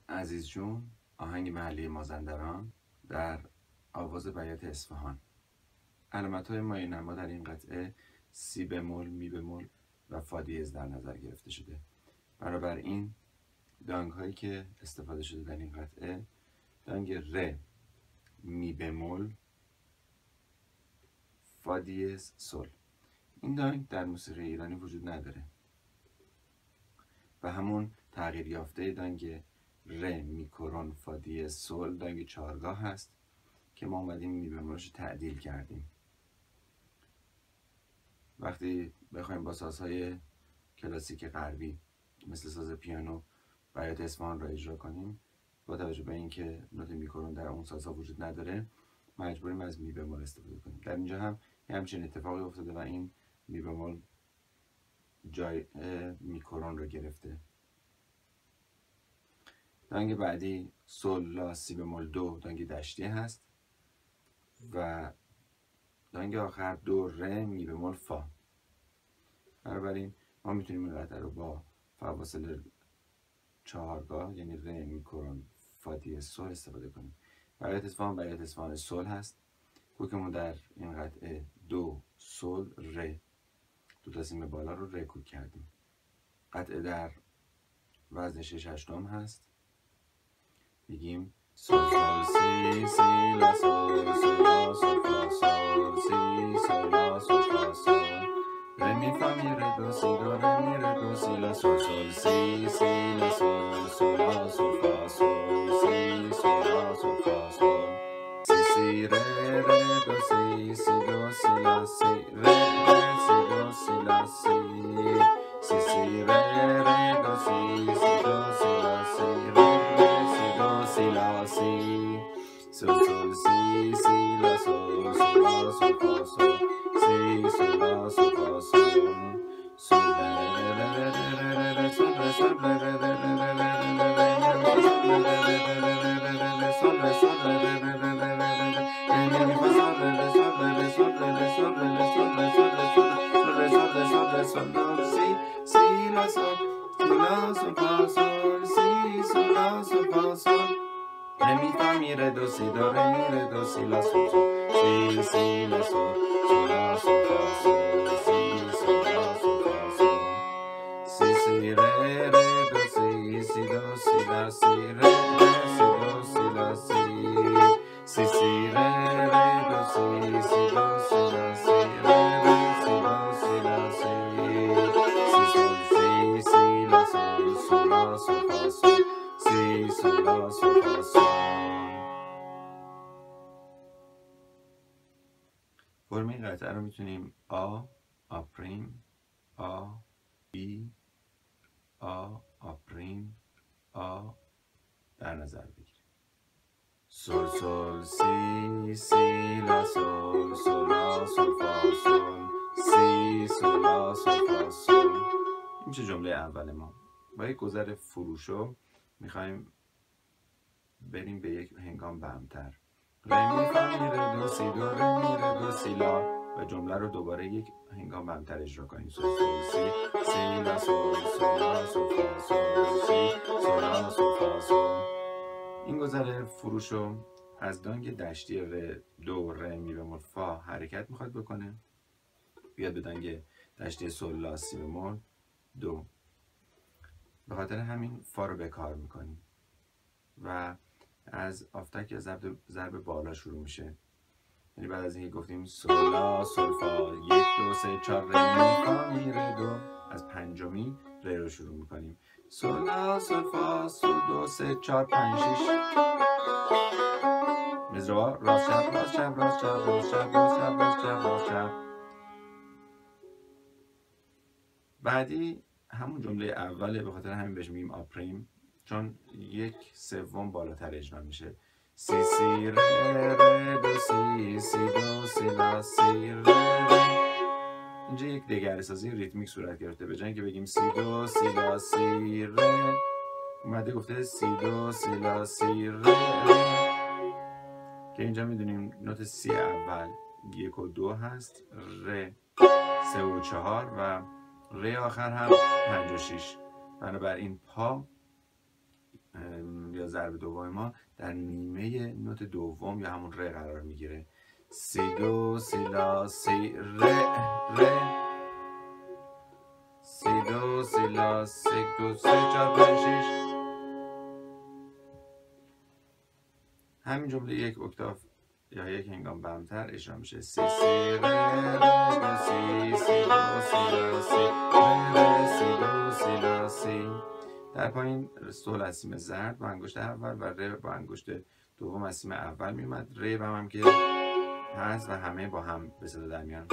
عزیزجون، آهنگ محلی مازندران در آواز بیات اصفهان. علامت‌های مایه نما در این قطعه سی بمول، می بمول و فا دیز در نظر گرفته شده. بنابراین دانگ هایی که استفاده شده در این قطعه دانگ ر، می بمول، فا دیز، سل. این دانگ در موسیقی ایرانی وجود نداره و همون تغییر یافته دانگ ر، می کرون، فا دیز، سل دانگ چهارگاه هست که ما اومدیم می بمولش تعدیل کردیم. وقتی بخوایم با سازهای کلاسیک غربی مثل ساز پیانو بیات اصفهان را اجرا کنیم، با توجه به اینکه نوت می کرون در اون سازها وجود نداره، مجبوریم از می بمول استفاده کنیم. در اینجا هم همچین اتفاقی افتاده و این می بمول جای می کرون رو گرفته. دانگ بعدی سل، لا، سی بمول، دو دانگ دشتی هست و دانگ آخر دو، ر، می بمول، فا. بنابراین ما میتونیم این قطعه رو با فواصل چهارگاه یعنی ر، می کرون، فا دیز، سل استفاده کنیم. بیات اصفهان سل هست. کوکمون در این قطعه دو، سل، ر، دو تا سیم بالا رو ر کوک کردیم. قطعه در وزن 6/8 هست. میگیم سل سل سی سی لا سل سل لا سل فا سل سی سل لا سل فا سل ر می فا می ر دو سی دو ر می ر دو سی لا سل سل سی سی لا سل سل لا سل فا سل سی سل لا سل فا سل سی سی ر ر دو سی سی دو سی لا سی ر ر سی دو سی لا سی سی سی ر ر دو سی سی دو سی لا سی ر ر سی دو سی لا سی سل سل سی سی لا سل سل لا سل فا سل سی سل لا سل فا سل سل ر ر ر ر ر سل ر سل ر ر ر می فا می ر دو سی دو ر می ر دو سی لا سل سی سی لا سل سل لا سل فا سل سی سل لا سل فا سل سی سی ر ر دو سی سی دو سی لا سی ر ر سی دو سی لا سی سی سی ر ر دو سی سی دو سی لا سی ر ر سی دو سی لا سی سی سل سی سی لا سل سل لا سل فا سل سی سل لا سل فا سل. فرم این قطعه رو میتونیم آ، آپریم، آ، بی، آ، آپریم، آ در نظر بگیریم. سل سل سی سی لا سل سل لا سل فا سل سی سل لا سل فا سل. این میشه جمله اول ما. با یک گذر فروشو میخوایم بریم به یک هنگام بمتر. ر می فا می ر دو سی دو ر می ر دو سی لا و جمله رو دوباره یک هنگام بمتر اجرا کنیم. سل سل سی سی لا سل سل لا سل فا سل سی سل لا سل فا سل. این گذر فروشو از دانگ دشتی ر، دو، ر، می بمول، فا حرکت میخواد بکنه بیاد به دانگ دشتی سل، لا، سی بمول، دو. به خاطر همین فا رو به کار میکنیم و از آفتک ضرب بالا شروع میشه. یعنی بعد از اینکه گفتیم سل لا سل فا 1 2 3 4 ر می فا می ر دو، از پنجمی ر رو شروع میکنیم. سل لا سل فا سل 2 3 4 5 6. مزرعا راست چپ راست چپ راست چپ راست چپ راست چپ راست چپ راست چپ. بعدی همون جمله اوله، به خاطر همین بهش میگیم آپریم چون 1/3 بالاتر اجرا میشه. سی سی ر ر دو سی سی دو سی لا سی ر ر. اینجا یک دگرسازی ریتمیک صورت گرفته. به جای اینکه بگیم سی دو سی لا سی ر، اومده گفته سی دو سی لا سی ر که اینجا میدونیم نوت سی اول 1 و 2 هست، ر 3 و 4 و ر آخر هم 5 و 6. بنابراین پا یا یا ضرب دوم ما در نیمه نوت دوم یا همون ر قرار میگیره. سی دو سی لا سی ر سی دو سی لا سی دو سه چهار پنج شش. همین جمله یک اکتاف یا یک هنگام بمتر اجرا میشه. سی سی ر دو سی سی دو سی لا سی ر سی دو سی لا سی. در پایین سول از سیم زرد با انگشت اول و ر با انگشت دوم از سیم اول میومد. ر هم که هست و همه با هم به صدا در میان.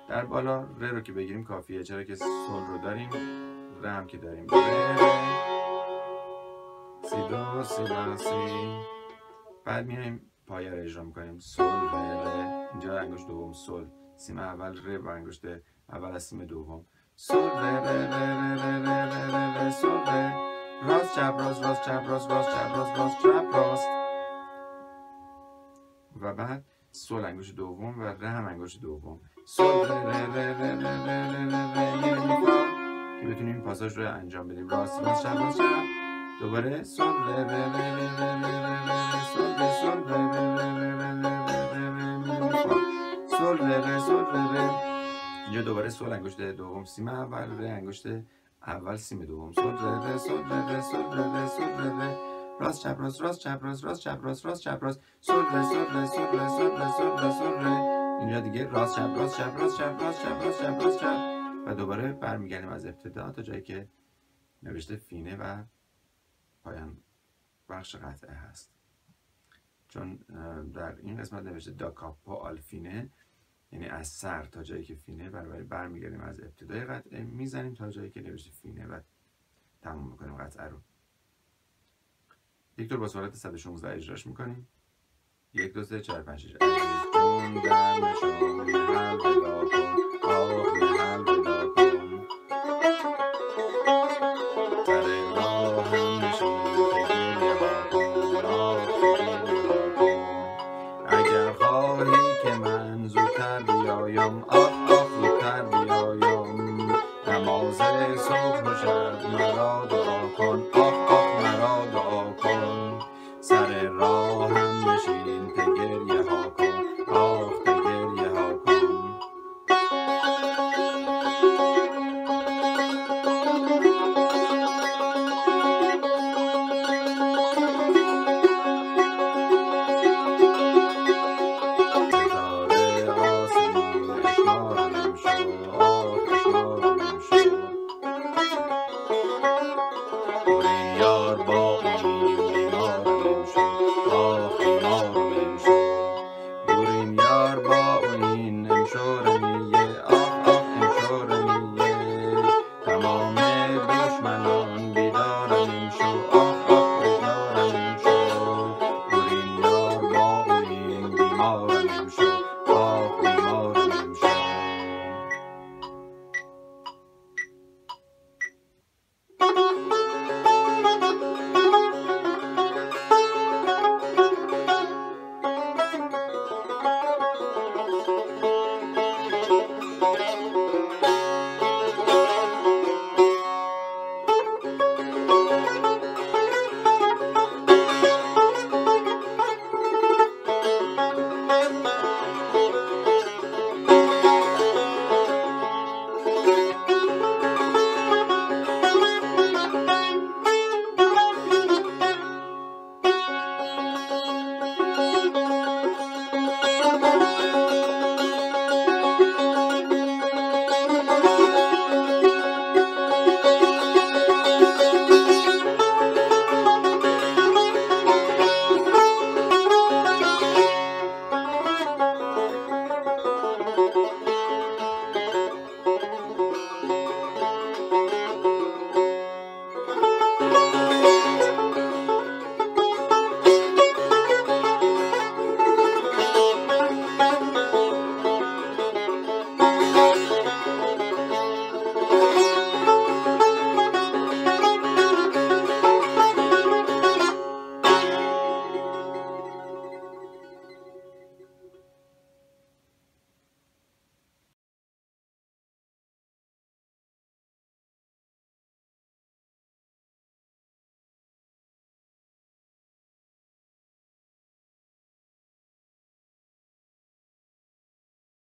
در بالا ر رو که بگیریم کافیه، چرا که سول رو داریم، ر هم که داریم. ر سی دو سی لا سی. بعد میایم پایه رو اجرا میکنیم. سول ر، اینجا انگشت دوم سول، سیم اول ر با انگشت اول از سیم دوم. سول ر ر ر ر ر ر ر سول ر. راست چپ راست راست چپ راست راست چپ راست راست چپ راست. و بعد سول انگشت دوم و ر هم انگشت دوم. سول ر ر ر ر ر ر ر ر که بتونیم پاساژ رو انجام بدیم. راست راست چپ راست چپ. دوباره سول ر ر ر ر ر ر سول ر سول ر ر ر ر سول ر ر سول ر ر. اینجا دوباره سول انگشت دوم سیم اول، ر انگشت اول سیم دوم. سول ر ر سول ر ر سول ر ر سول ر ر. راست چپ راست راست چپ راست راست چپ راست راست چپ راست. سول ر سول ر سول ر سول ر سول ر سول ر. اینجا دیگه راست چپ راست چپ راست چپ راست چپ راست چپ راست چپ. و دوباره برمیگردیم از ابتدا تا جایی که نوشته فینه و پایان بخش قطعه هست. چون در این قسمت نوشته دا کاپو آل فینه، یعنی از سر تا جایی که فینه، برای برمیگردیم از ابتدای قطعه میزنیم تا جایی که نوشته فینه و تموم میکنیم قطعه رو. یک طور با سرعت 116 اجراش میکنیم. 1 2 3 4 5 6. عزیزجون در نشانی حل بلا